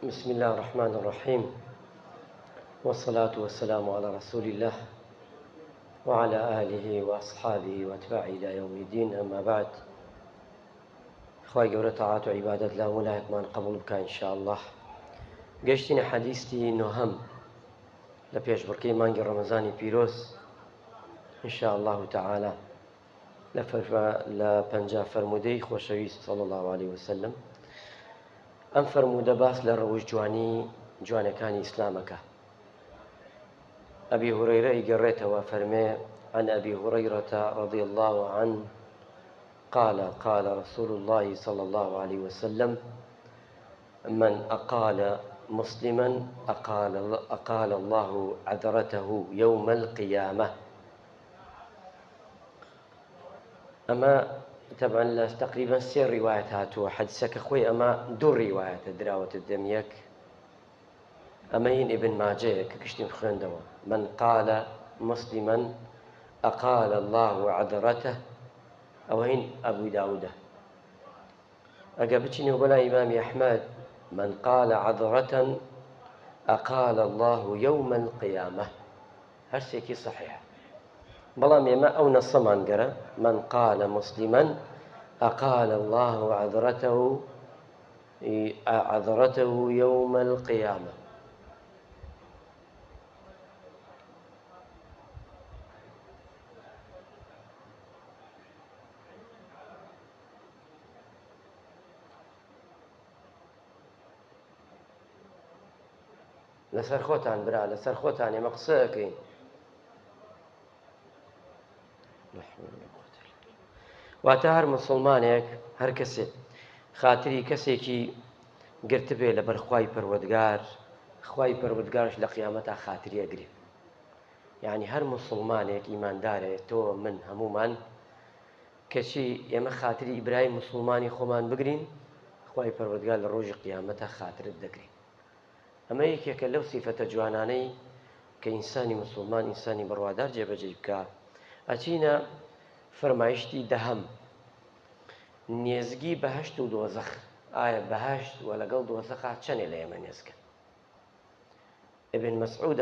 بسم الله الرحمن الرحيم، والصلاة والسلام على رسول الله وعلى آله وأصحابه وأتباعه إلى يوم الدين. أما بعد، خواهي گەورە تاعات و عیبادەت لا وەلایەکمان قبول بکە إن شاء الله. گەیشتینە حەدیثی نۆهەم لە پێشبڕکەی مانگی ڕەمەزانی پیرۆز إن شاء الله تعالى لە پەنجا فەرموودەی خۆشەویست صلى الله عليه وسلم. ئەم فەرموودە باس لە ڕەوش جوانەکانی ئیسلامەکە. أبي هريرة يقريته فرمي عن أبي هريرة رضي الله عنه قال رسول الله صلى الله عليه وسلم: من أقال مسلما أقال الله عذرته يوم القيامة. أما طبعا تقريبا سير رواية هاتوا حدثك أخوي، أما دور رواية دراوة الدميك أمين ابن ماجه كشتين خندوا: من قال مسلما أقال الله عذرته، أوين أبو داود. أقابتني وبلا إمام أحمد: من قال عذرة أقال الله يوم القيامة. هرسيكي صحيح، بلا مما أو نصمان قرأ: من قال مسلما أقال الله عذرته يوم القيامة. لەسەر خۆتان برا، لەسەر خۆتان ئێمە قسەکەین. واتە هەر مسلمانێک، هەر کەسێک خاتری کەسێکی گرتبێ لەبەر خوای پەروەردگار، خوای پەروەردگارش لە قیامەتا خاتری ئەگرێ. یعنی هەر مسلمانێک ئیماندارێ، تۆ من هەمومان کەچی ئێمە خاتری ئیبراهیم مسلمانی خۆمان بگرین، خوای پەروەردگار لە ڕۆژی قیامەتا خاترت دەگرێ. ئەمە یەکێکە لەو سیفەتە جوانانەی کە ئینسانی مسلمان، ئینسانی بڕوادار جێبەجێ بکە. ئەچینە فەرمایشتی دەهەم: نێزگی بەهەشت و دۆزەخ. ئایا بەهەشت و لەگەڵ دۆزەخا چەندێ لە ئێمە نێزگە؟ ابن مسعود